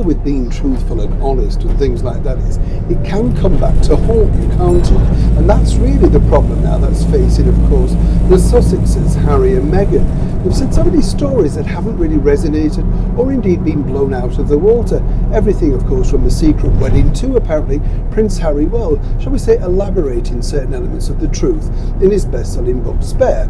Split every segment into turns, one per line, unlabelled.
trouble with being truthful and honest and things like that is it can come back to haunt you, can't it? And that's really the problem now that's facing, of course, the Sussexes, Harry and Meghan. They've said so many stories that haven't really resonated or indeed been blown out of the water. Everything, of course, from the secret wedding to apparently Prince Harry, well, shall we say, elaborating certain elements of the truth in his best-selling book Spare,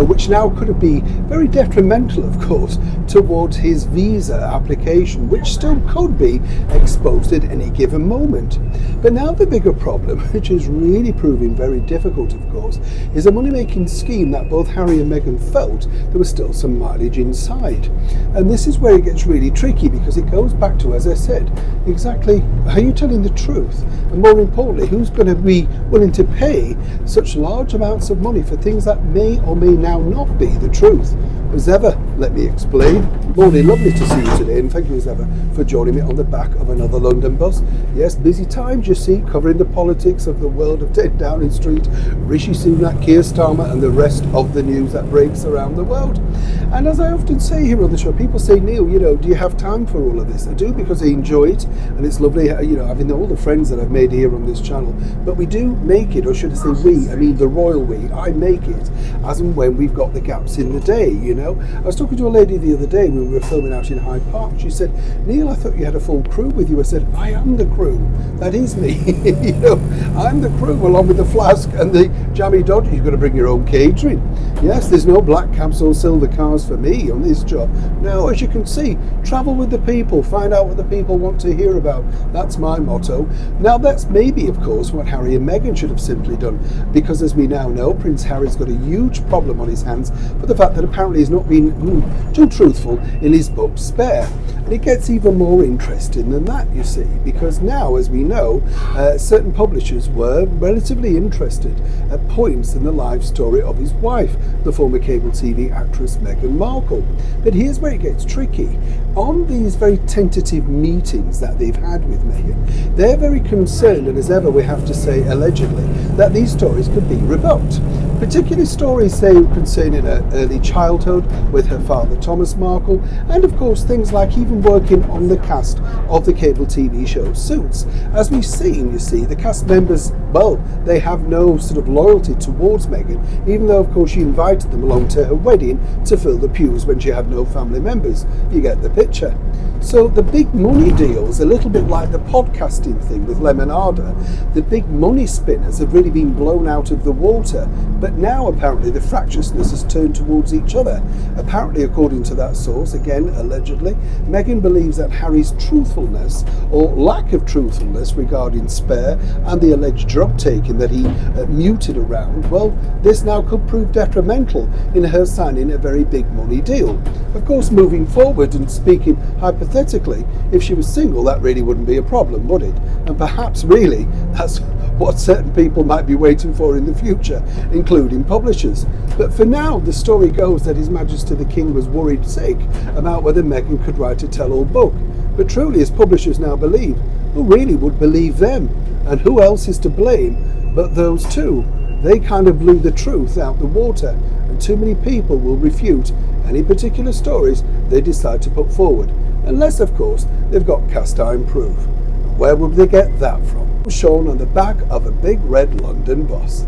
which now could be very detrimental, of course, towards his visa application, which still could be exposed at any given moment. But now the bigger problem, which is really proving very difficult, of course, is a money-making scheme that both Harry and Meghan felt there was still some mileage inside. And this is where it gets really tricky, because it goes back to, as I said, exactly, are you telling the truth? And more importantly, who's going to be willing to pay such large amounts of money for things that may or may now not be the truth? As ever, let me explain. Morning, lovely to see you today, and thank you as ever for joining me on the back of another London bus. Yes, busy times, you see, covering the politics of the world of 10 Downing Street, Rishi Sunak, Keir Starmer, and the rest of the news that breaks around the world. And as I often say here on the show, people say, Neil, do you have time for all of this? I do, because I enjoy it, and it's lovely, having all the friends that I've made here on this channel. But we do make it, or should I say we, I mean the royal we, I make it as and when we've got the gaps in the day, I was talking to a lady the other day when we were filming out in Hyde Park. She said, Neil, I thought you had a full crew with you. I said, I am the crew. That is me. I'm the crew, along with the flask and the jammy dodger. You've got to bring your own catering. Yes, there's no black cabs or silver cars for me on this job. No, as you can see, travel with the people, find out what the people want to hear about. That's my motto. Now, that's maybe, of course, what Harry and Meghan should have simply done, because as we now know, Prince Harry's got a huge problem on his hands for the fact that apparently he's not been too truthful in his book Spare. And it gets even more interesting than that, you see, because now, as we know, certain publishers were relatively interested at points in the life story of his wife, the former cable TV actress Meghan Markle. But here's where it gets tricky. On these very tentative meetings that they've had with Meghan, they're very concerned, and as ever we have to say allegedly, that these stories could be rebuffed. Particularly stories, say, concerning her early childhood with her father Thomas Markle, and of course things like even working on the cast of the cable TV show Suits. As we've seen, you see, the cast members, well, they have no sort of loyalty towards Meghan, even though of course she invited them along to her wedding to fill the pews when she had no family members. You get the picture. So the big money deals, a little bit like the podcasting thing with Lemonada, the big money spinners have really been blown out of the water, but now apparently the fractiousness has turned towards each other. Apparently, according to that source, again allegedly, Meghan believes that Harry's truthfulness or lack of truthfulness regarding Spare and the alleged drug taking that he muted around, well, this now could prove detrimental in her signing a very big money deal. Of course, moving forward and speaking hypothetically, if she was single, that really wouldn't be a problem, would it? And perhaps really that's what certain people might be waiting for in the future, including publishers. But for now, the story goes that His Majesty the King was worried sick about whether Meghan could write a tell-all book. But truly, as publishers now believe, who really would believe them? And who else is to blame but those two? They kind of blew the truth out the water, and too many people will refute any particular stories they decide to put forward, unless, of course, they've got cast iron proof. Where would they get that from? Shown on the back of a big red London bus.